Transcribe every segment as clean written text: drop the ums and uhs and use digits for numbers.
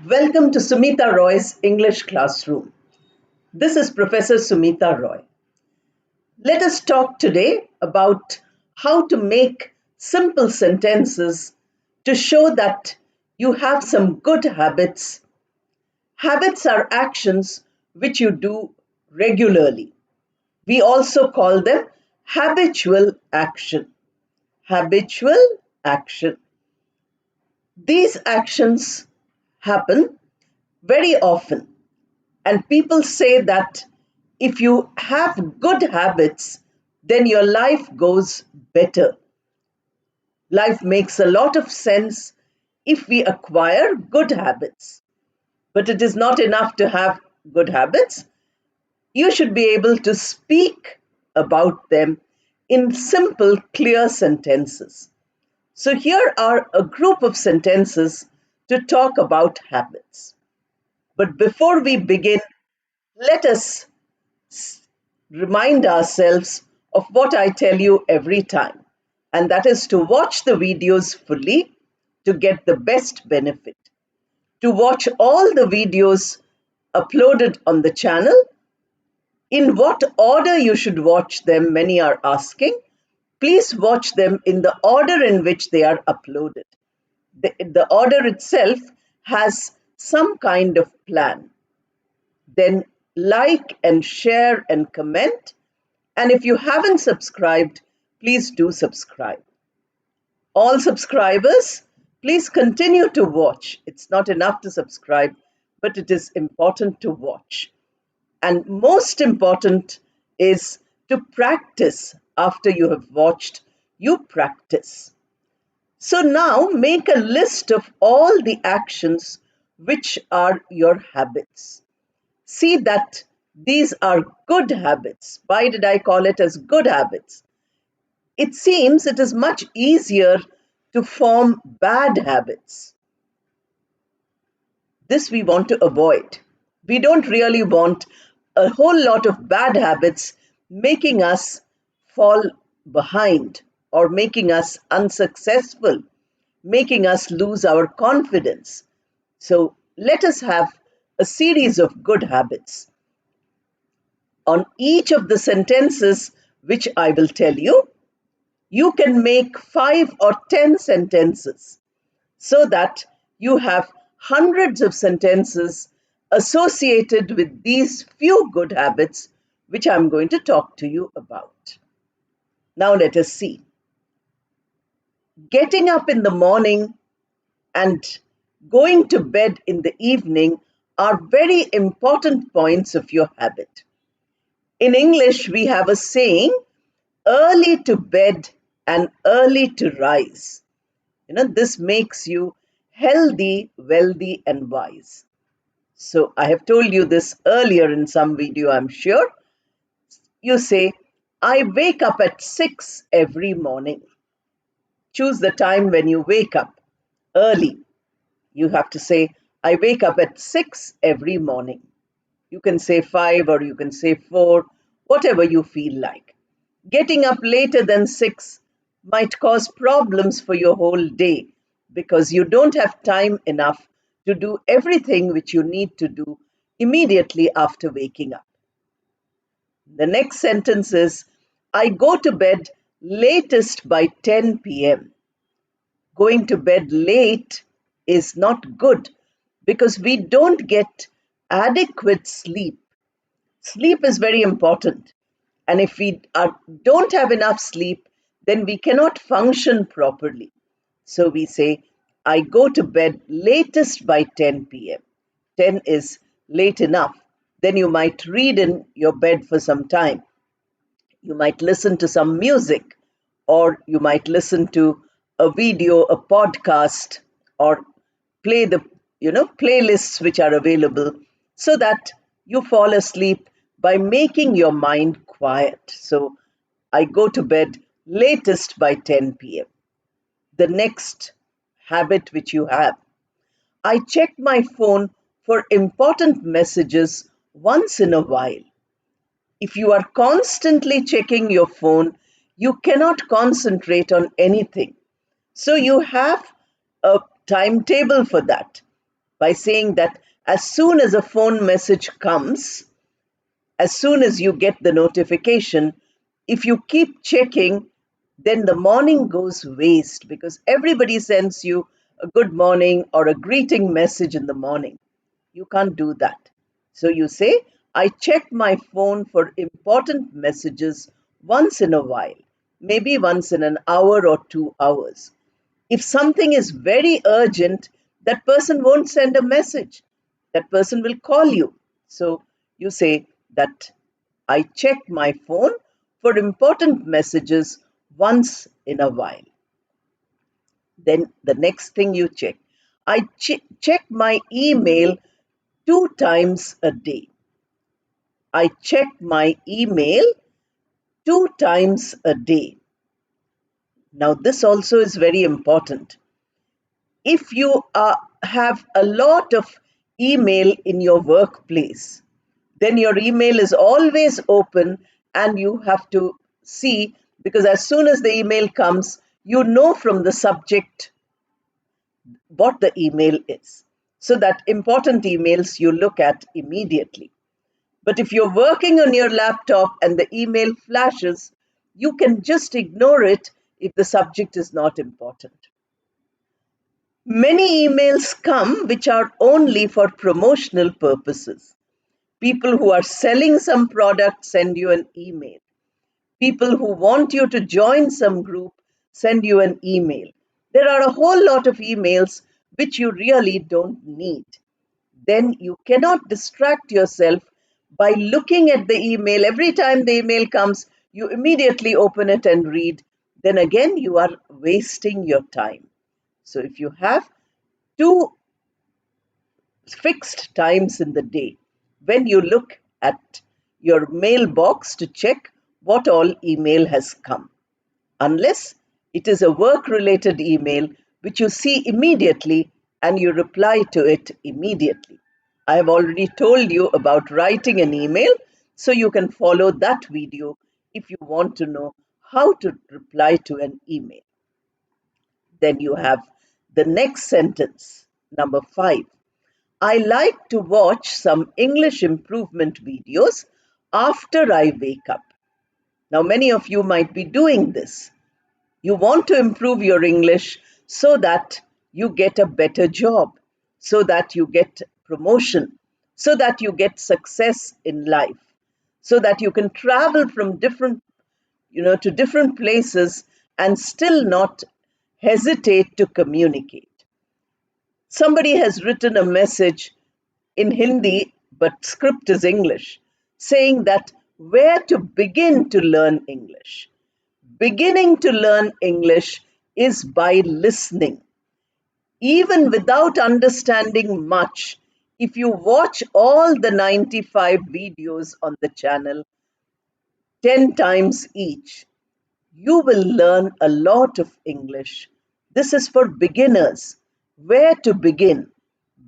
Welcome to Sumita Roy's English classroom. This is Professor Sumita Roy. Let us talk today about how to make simple sentences to show that you have some good habits. Habits are actions which you do regularly. We also call them habitual action. Habitual action. These actions happen very often. And people say that if you have good habits, then your life goes better. Life makes a lot of sense if we acquire good habits. But it is not enough to have good habits. You should be able to speak about them in simple, clear sentences. So here are a group of sentences to talk about habits. But before we begin, let us remind ourselves of what I tell you every time, and that is to watch the videos fully to get the best benefit. To watch all the videos uploaded on the channel, in what order you should watch them, many are asking. Please watch them in the order in which they are uploaded. The order itself has some kind of plan. Then like and share and comment. And if you haven't subscribed, please do subscribe. All subscribers, please continue to watch. It's not enough to subscribe, but it is important to watch. And most important is to practice after you have watched, you practice. So now make a list of all the actions which are your habits. See that these are good habits. Why did I call it as good habits? It seems it is much easier to form bad habits. This we want to avoid. We don't really want a whole lot of bad habits making us fall behind or making us unsuccessful, making us lose our confidence. So let us have a series of good habits. On each of the sentences which I will tell you, you can make 5 or 10 sentences so that you have hundreds of sentences associated with these few good habits which I'm going to talk to you about. Now let us see. Getting up in the morning and going to bed in the evening are very important points of your habit. In English, we have a saying, early to bed and early to rise. This makes you healthy, wealthy, and wise. So I have told you this earlier in some video, I'm sure. You say, I wake up at 6 every morning. Choose the time when you wake up early. You have to say, I wake up at 6 every morning. You can say 5 or you can say 4, whatever you feel like. Getting up later than 6 might cause problems for your whole day because you don't have time enough to do everything which you need to do immediately after waking up. The next sentence is, I go to bed latest by 10 p.m. Going to bed late is not good because we don't get adequate sleep. Sleep is very important. And if we don't have enough sleep, then we cannot function properly. So we say, I go to bed latest by 10 p.m. 10 is late enough. Then you might read in your bed for some time. You might listen to some music, or you might listen to a video, a podcast, or play the playlists which are available so that you fall asleep by making your mind quiet. So I go to bed latest by 10 p.m. The next habit which you have, I check my phone for important messages once in a while. If you are constantly checking your phone, you cannot concentrate on anything. So you have a timetable for that. by saying that as soon as a phone message comes, as soon as you get the notification, if you keep checking, then the morning goes waste because everybody sends you a good morning or a greeting message in the morning. You can't do that. So you say, I check my phone for important messages once in a while, maybe once in an hour or 2 hours. If something is very urgent, that person won't send a message. That person will call you. So you say that I check my phone for important messages once in a while. Then the next thing you check, I check my email 2 times a day. I check my email 2 times a day. Now, this also is very important. If you have a lot of email in your workplace, then your email is always open and you have to see, because as soon as the email comes, you know from the subject what the email is. So that important emails you look at immediately. But if you're working on your laptop and the email flashes, you can just ignore it if the subject is not important. Many emails come which are only for promotional purposes. People who are selling some product send you an email. People who want you to join some group send you an email. There are a whole lot of emails which you really don't need. Then you cannot distract yourself by looking at the email. Every time the email comes, you immediately open it and read. Then again, you are wasting your time. So if you have two fixed times in the day when you look at your mailbox to check what all email has come, unless it is a work related email which you see immediately and you reply to it immediately. I have already told you about writing an email, so you can follow that video if you want to know how to reply to an email. Then you have the next sentence, number 5. I like to watch some English improvement videos after I wake up. Now, many of you might be doing this. You want to improve your English so that you get a better job, so that you get promotion, so that you get success in life, so that you can travel from to different places and still not hesitate to communicate. Somebody has written a message in Hindi, but script is English, saying that where to begin to learn English. Beginning to learn English is by listening. Even without understanding much, if you watch all the 95 videos on the channel 10 times each, you will learn a lot of English. This is for beginners. Where to begin?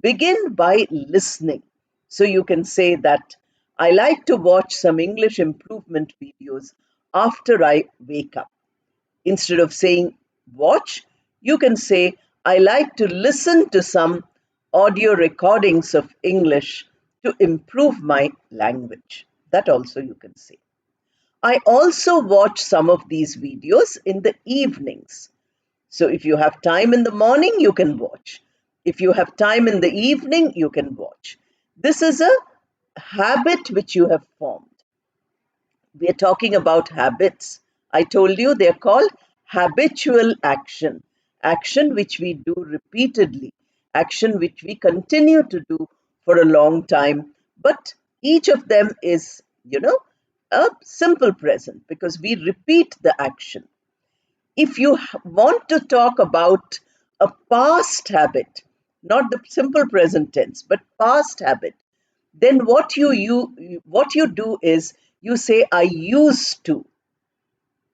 Begin by listening. So you can say that I like to watch some English improvement videos after I wake up. Instead of saying watch, you can say I like to listen to some audio recordings of English to improve my language. That also you can say. I also watch some of these videos in the evenings. So if you have time in the morning, you can watch. If you have time in the evening, you can watch. This is a habit which you have formed. We are talking about habits. I told you they're called habitual action. Action which we do repeatedly. Action which we continue to do for a long time. But each of them is, a simple present because we repeat the action. If you want to talk about a past habit, not the simple present tense, but past habit, then what you do is you say I used to.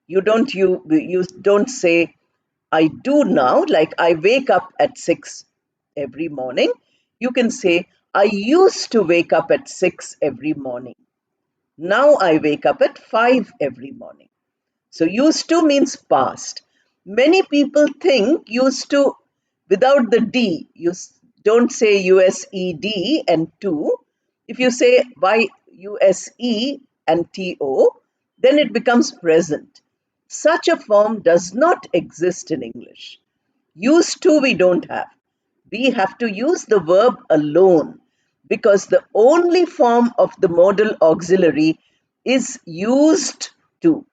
You don't say I do now, like I wake up at 6 every morning. You can say I used to wake up at 6 every morning. Now I wake up at 5 every morning. So used to means past. Many people think used to without the D. don't say USED and to. If you say YUSE and TO, then it becomes present. Such a form does not exist in English. Used to we don't have. We have to use the verb alone because the only form of the modal auxiliary is used to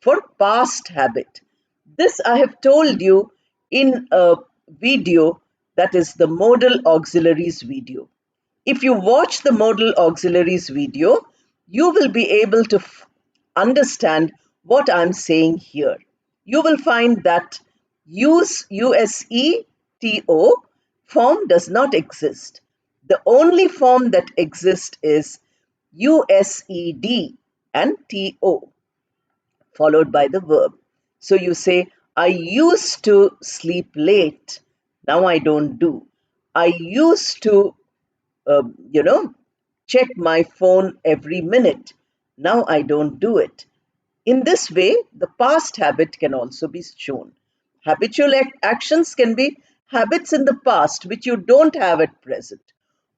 for past habit. This I have told you in a video, that is the modal auxiliaries video. If you watch the modal auxiliaries video, you will be able to understand what I'm saying here. You will find that USETO form does not exist. The only form that exists is USED and TO, followed by the verb. So you say, I used to sleep late. Now I don't do. I used to, you know, check my phone every minute. Now I don't do it. In this way, the past habit can also be shown. Habitual actions can be habits in the past which you don't have at present,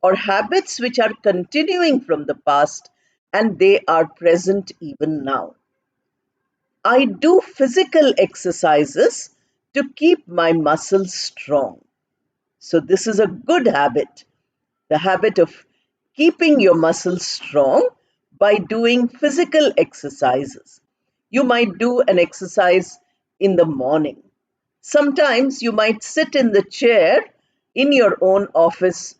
or habits which are continuing from the past and they are present even now. I do physical exercises to keep my muscles strong. So, this is a good habit, the habit of keeping your muscles strong by doing physical exercises. You might do an exercise in the morning. Sometimes you might sit in the chair in your own office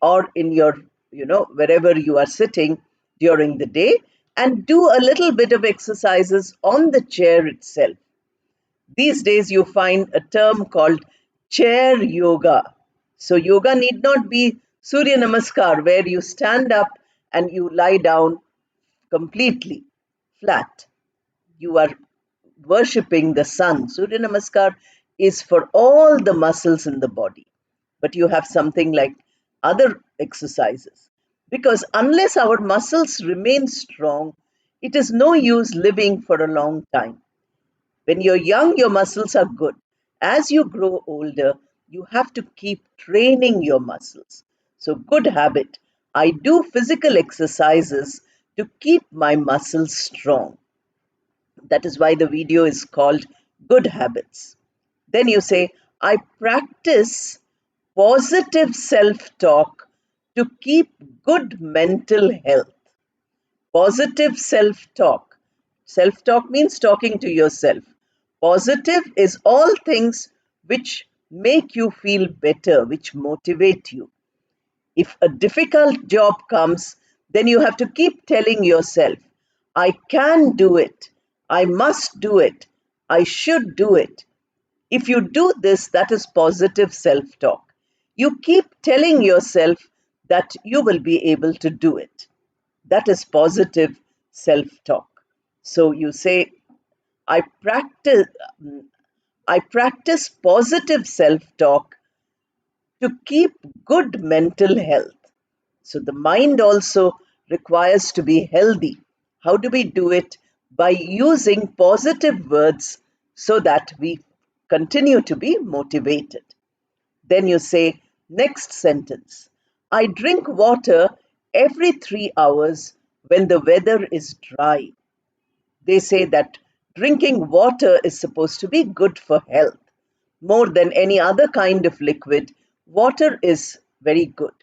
or in your, wherever you are sitting during the day and do a little bit of exercises on the chair itself. These days, you find a term called chair yoga. So, yoga need not be Surya Namaskar, where you stand up and you lie down completely flat. You are worshipping the sun. Surya Namaskar is for all the muscles in the body. But you have something like other exercises. Because unless our muscles remain strong, it is no use living for a long time. When you're young, your muscles are good. As you grow older, you have to keep training your muscles. So, good habit. I do physical exercises to keep my muscles strong. That is why the video is called Good Habits. Then you say, I practice positive self talk to keep good mental health. Positive self talk. Self talk means talking to yourself. Positive is all things which make you feel better, which motivate you. If a difficult job comes, then you have to keep telling yourself, I can do it, I must do it, I should do it. If you do this, that is positive self talk. You keep telling yourself that you will be able to do it. That is positive self talk. So you say, I practice, I practice positive self talk to keep good mental health. So the mind also requires to be healthy. How do we do it? By using positive words so that we continue to be motivated. Then you say, next sentence, I drink water every 3 hours when the weather is dry. They say that drinking water is supposed to be good for health. More than any other kind of liquid, water is very good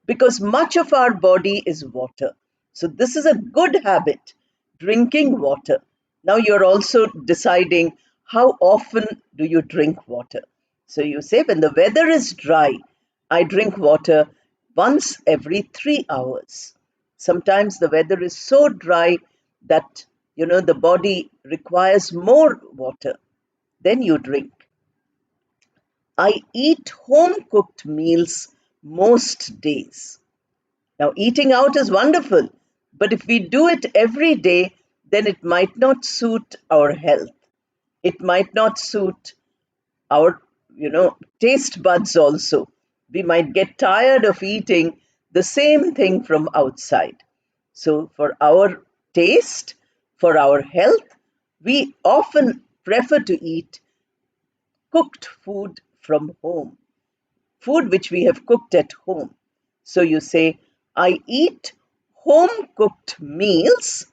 because much of our body is water. So, this is a good habit, drinking water. Now, you're also deciding how often do you drink water. So, you say, when the weather is dry, I drink water once every 3 hours. Sometimes the weather is so dry that the body requires more water. Then you drink. I eat home cooked meals most days. Now, eating out is wonderful, but if we do it every day, then it might not suit our health. It might not suit our, taste buds also. We might get tired of eating the same thing from outside. So, for our taste, for our health, we often prefer to eat cooked food from home. food which we have cooked at home. So you say, I eat home cooked meals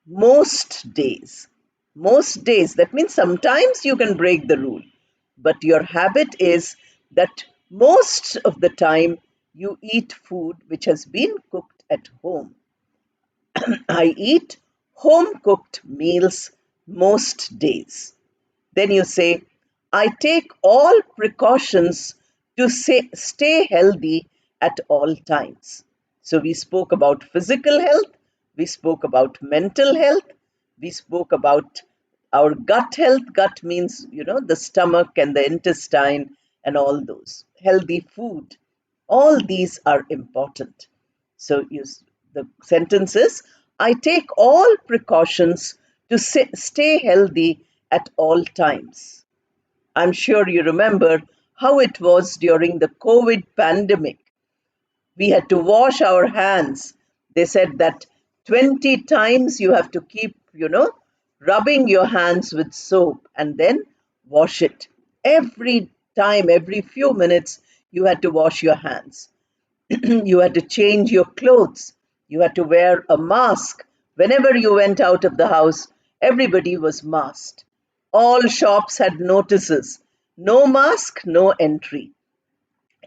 most days. Most days. That means sometimes you can break the rule, but your habit is that most of the time you eat food which has been cooked at home. I eat home cooked meals most days. Then you say, I take all precautions to stay healthy at all times. So we spoke about physical health, we spoke about mental health, we spoke about our gut health. Gut means, the stomach and the intestine and all those. Healthy food. All these are important. So the sentence is, I take all precautions to stay healthy at all times. I'm sure you remember how it was during the COVID pandemic. We had to wash our hands. They said that 20 times you have to keep, rubbing your hands with soap and then wash it. Every time, every few minutes, you had to wash your hands. You had to change your clothes. You had to wear a mask. Whenever you went out of the house, everybody was masked. All shops had notices: no mask, no entry.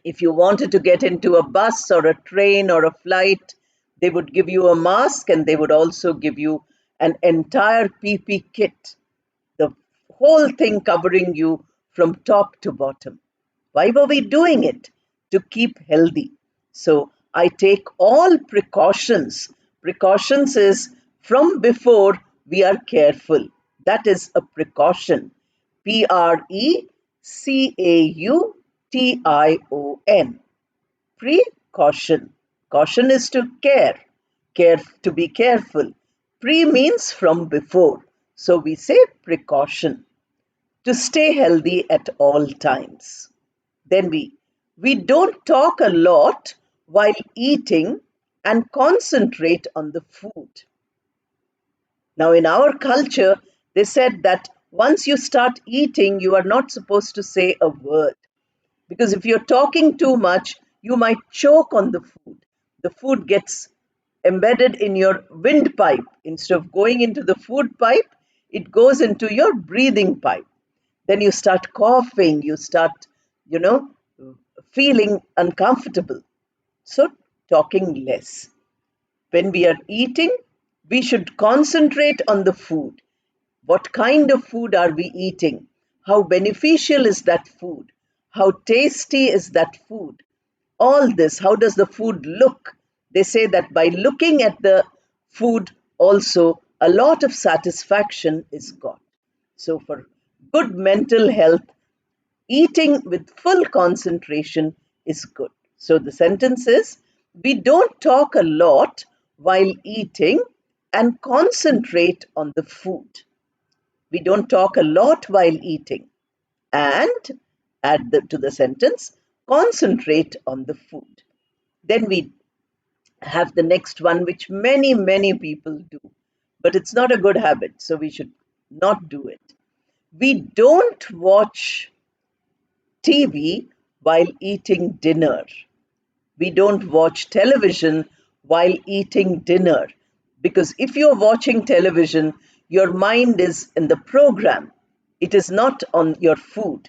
If you wanted to get into a bus or a train or a flight, they would give you a mask and they would also give you an entire PP kit, the whole thing covering you from top to bottom. Why were we doing it? To keep healthy. So I take all precautions. Precautions is from before we are careful. That is a precaution. Precaution. Precaution. Caution is to care to be careful. Pre means from before. So we say precaution to stay healthy at all times. Then we don't talk a lot while eating and concentrate on the food. Now, in our culture, they said that once you start eating, you are not supposed to say a word. Because if you're talking too much, you might choke on the food. The food gets embedded in your windpipe. Instead of going into the food pipe, it goes into your breathing pipe. Then you start coughing, you start, you know, feeling uncomfortable. So, talking less. When we are eating, we should concentrate on the food. What kind of food are we eating? How beneficial is that food? How tasty is that food? All this, how does the food look? They say that by looking at the food, also, a lot of satisfaction is got. So, for good mental health, eating with full concentration is good. So the sentence is, we don't talk a lot while eating and concentrate on the food. We don't talk a lot while eating and add to the sentence, concentrate on the food. Then we have the next one, which many, many people do, but it's not a good habit, so we should not do it. We don't watch TV while eating dinner. We don't watch television while eating dinner. Because if you're watching television, your mind is in the program, it is not on your food.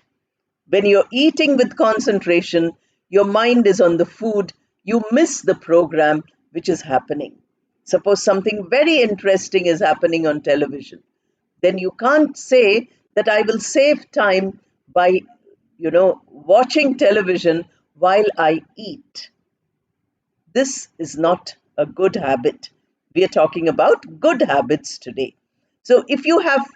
When you're eating with concentration, your mind is on the food, you miss the program which is happening. Suppose something very interesting is happening on television, then you can't say that I will save time by, watching television while I eat. This is not a good habit. We are talking about good habits today. So if you have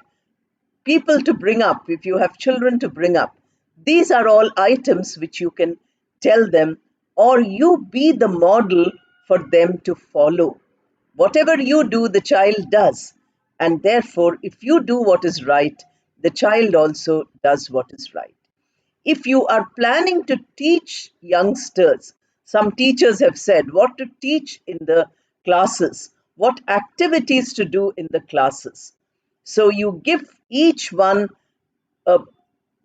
people to bring up, if you have children to bring up, these are all items which you can tell them, or you be the model for them to follow. Whatever you do, the child does. And therefore, if you do what is right, the child also does what is right. If you are planning to teach youngsters, some teachers have said what to teach in the classes, what activities to do in the classes. So you give each one a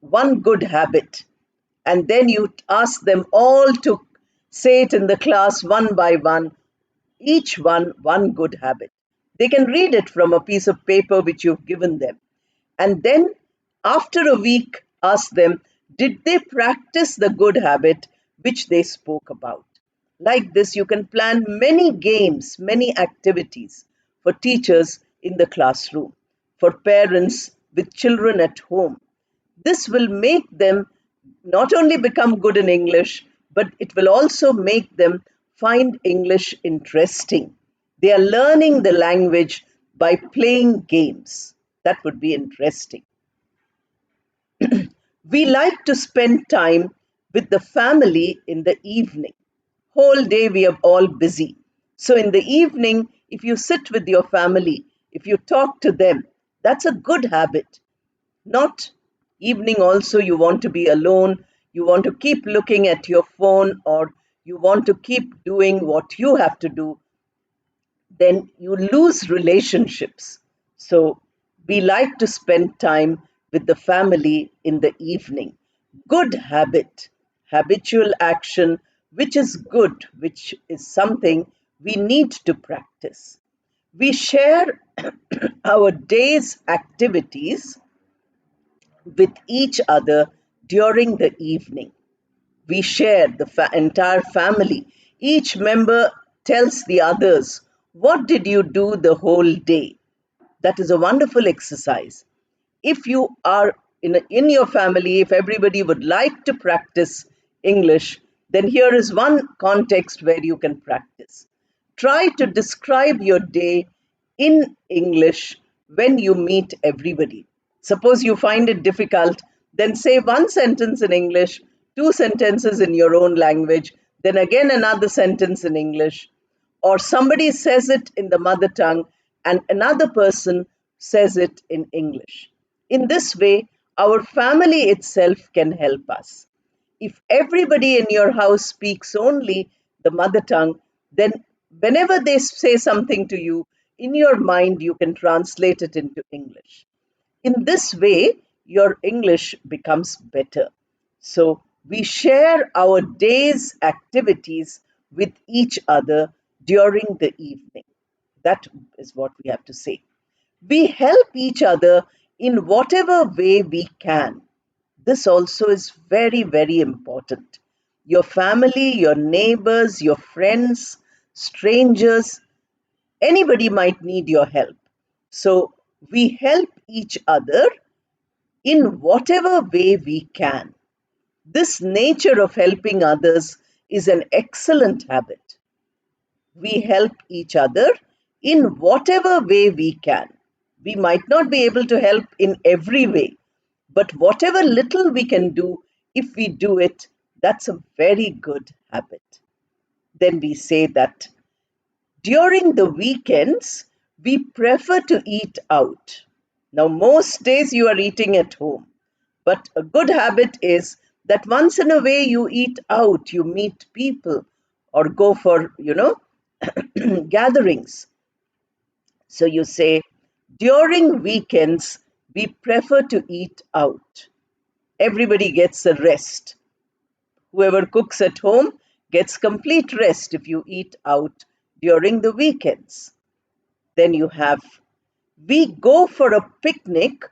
one good habit. And then you ask them all to say it in the class one by one, each one good habit. They can read it from a piece of paper which you've given them. And then after a week, ask them, did they practice the good habit which they spoke about? Like this, you can plan many games, many activities for teachers in the classroom, for parents with children at home. This will make them not only become good in English, but it will also make them find English interesting. They are learning the language by playing games. That would be interesting. We like to spend time with the family in the evening. Whole day we are all busy. So in the evening, if you sit with your family, if you talk to them, that's a good habit. Not evening also you want to be alone, you want to keep looking at your phone, or you want to keep doing what you have to do, then you lose relationships. So we like to spend time with the family in the evening. Good habit, habitual action, which is good, which is something we need to practice. We share our day's activities with each other during the evening. We share the entire family. Each member tells the others, what did you do the whole day? That is a wonderful exercise. If you are in your family, if everybody would like to practice English, then here is one context where you can practice. Try to describe your day in English when you meet everybody. Suppose you find it difficult, then say one sentence in English, two sentences in your own language, then again another sentence in English, or somebody says it in the mother tongue and another person says it in English. In this way, our family itself can help us. If everybody in your house speaks only the mother tongue, then whenever they say something to you, in your mind you can translate it into English. In this way, your English becomes better. So we share our day's activities with each other during the evening. That is what we have to say. We help each other in whatever way we can. This also is very, very important. Your family, your neighbors, your friends, strangers, anybody might need your help. So we help each other in whatever way we can. This nature of helping others is an excellent habit. We help each other in whatever way we can. We might not be able to help in every way, but whatever little we can do, if we do it, that's a very good habit. Then we say that during the weekends, we prefer to eat out. Now, most days you are eating at home, but a good habit is that once in a way you eat out, you meet people or go for, gatherings. So you say, during weekends, we prefer to eat out. Everybody gets a rest. Whoever cooks at home gets complete rest if you eat out during the weekends. Then you have, we go for a picnic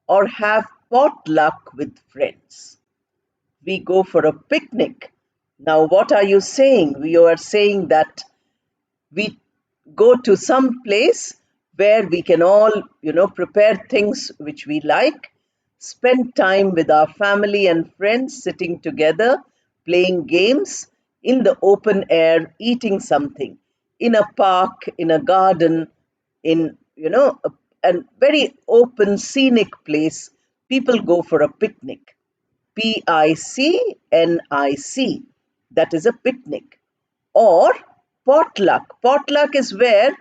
or have potluck with friends. We go for a picnic. Now, what are you saying? You are saying that we go to some place where we can all, prepare things which we like, spend time with our family and friends, sitting together, playing games in the open air, eating something in a park, in a garden, in, a very open, scenic place. People go for a picnic. PICNIC. That is a picnic. Or potluck. Potluck is where,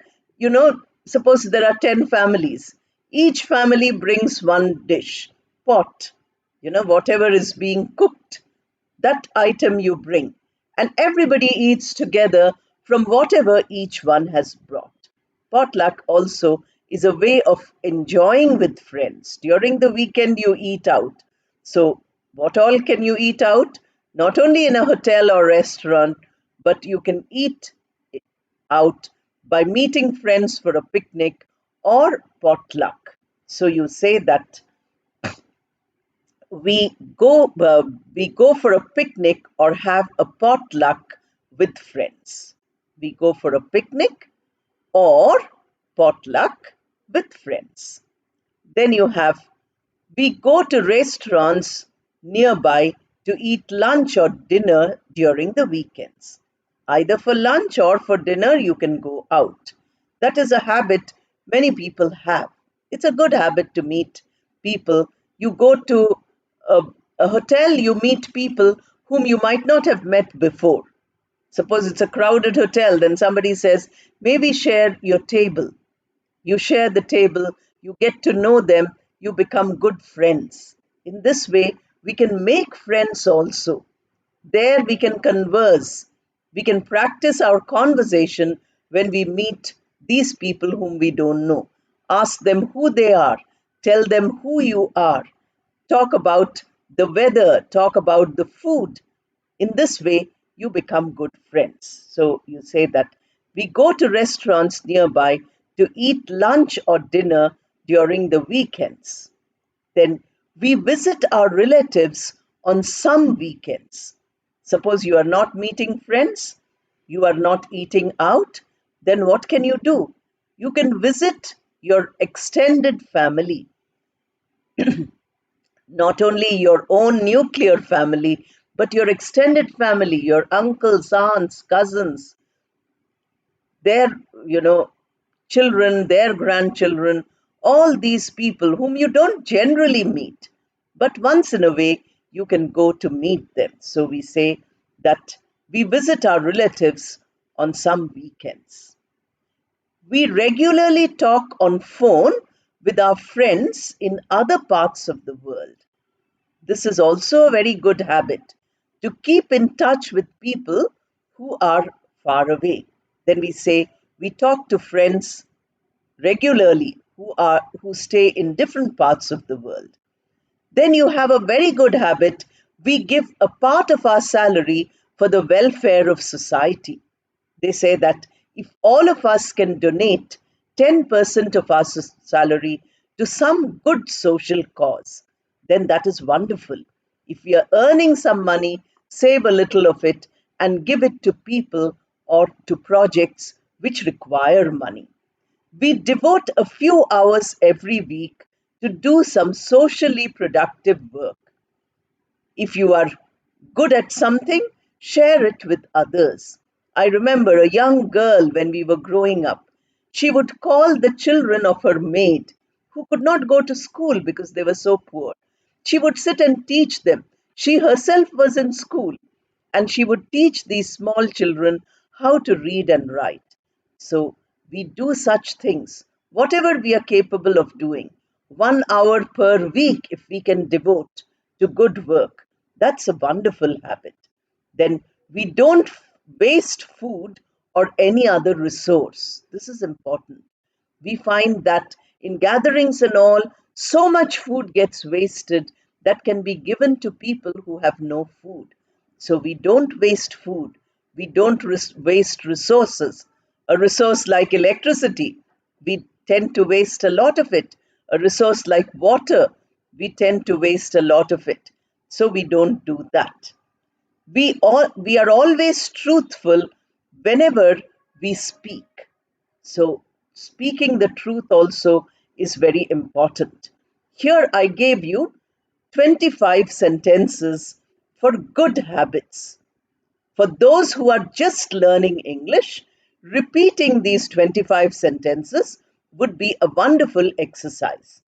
suppose there are 10 families. Each family brings one dish, pot, whatever is being cooked, that item you bring. And everybody eats together from whatever each one has brought. Potluck also is a way of enjoying with friends. During the weekend, you eat out. So What all can you eat out? Not only in a hotel or restaurant, but you can eat out by meeting friends for a picnic or potluck. So you say that we go we go for a picnic or have a potluck with friends. We go for a picnic or potluck with friends. Then you have we go to restaurants nearby to eat lunch or dinner during the weekends. Either for lunch or for dinner, you can go out. That is a habit many people have. It's a good habit to meet people. You go to a, a hotel, you meet people whom you might not have met before. Suppose it's a crowded hotel, then somebody says, maybe share your table. You share the table, you get to know them, you become good friends. In this way, we can make friends also. There we can converse. We can practice our conversation when we meet these people whom we don't know. Ask them who they are, tell them who you are, talk about the weather, talk about the food. In this way, you become good friends. So you say that we go to restaurants nearby to eat lunch or dinner during the weekends. Then we visit our relatives on some weekends. Suppose you are not meeting friends, you are not eating out, then what can you do? You can visit your extended family, not only your own nuclear family, but your extended family, your uncles, aunts, cousins, their, you know, children, their grandchildren, all these people whom you don't generally meet, but once in a way you can go to meet them. So we say that we visit our relatives on some weekends. We regularly talk on phone with our friends in other parts of the world. This is also a very good habit to keep in touch with people who are far away. Then we say we talk to friends regularly who stay in different parts of the world. Then you have a very good habit. We give a part of our salary for the welfare of society. They say that if all of us can donate 10% of our salary to some good social cause, then that is wonderful. If we are earning some money, save a little of it and give it to people or to projects which require money. We devote a few hours every week to do some socially productive work. If you are good at something, share it with others. I remember a young girl when we were growing up. She would call the children of her maid who could not go to school because they were so poor. She would sit and teach them. She herself was in school and she would teach these small children how to read and write. So we do such things, whatever we are capable of doing. 1 hour per week, if we can devote to good work, that's a wonderful habit. Then we don't waste food or any other resource. This is important. We find that in gatherings and all, so much food gets wasted that can be given to people who have no food. So we don't waste food. We don't waste resources. A resource like electricity, we tend to waste a lot of it. A resource like water, we tend to waste a lot of it. So we don't do that. We are always truthful whenever we speak. So speaking the truth also is very important. Here I gave you 25 sentences for good habits. For those who are just learning English, repeating these 25 sentences would be a wonderful exercise.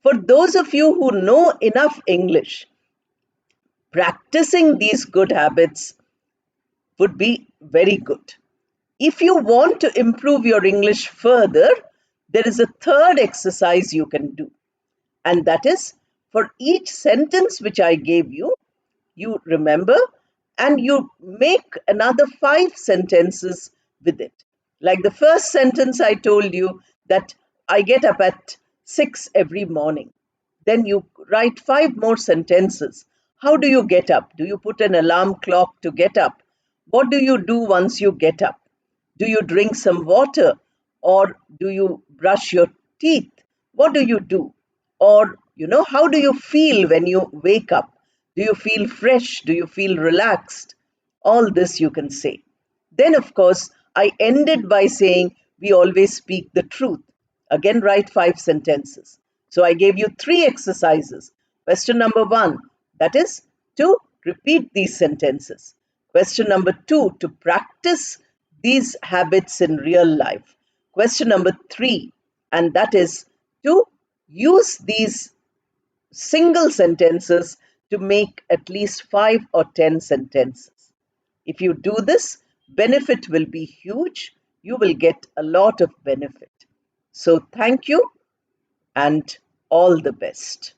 For those of you who know enough English, practicing these good habits would be very good. If you want to improve your English further, there is a third exercise you can do, and that is for each sentence which I gave you, you remember and you make another 5 sentences with it. Like the first sentence, I told you that I get up at 6 every morning. Then you write 5 more sentences. How do you get up? Do you put an alarm clock to get up? What do you do once you get up? Do you drink some water or do you brush your teeth? What do you do? Or, how do you feel when you wake up? Do you feel fresh? Do you feel relaxed? All this you can say. Then, of course, I ended by saying we always speak the truth. Again, write 5 sentences. So I gave you 3 exercises. Question number 1, that is to repeat these sentences. Question number 2, to practice these habits in real life. Question number 3, and that is to use these single sentences to make at least 5 or 10 sentences. If you do this, benefit will be huge. You will get a lot of benefit. So, thank you and all the best.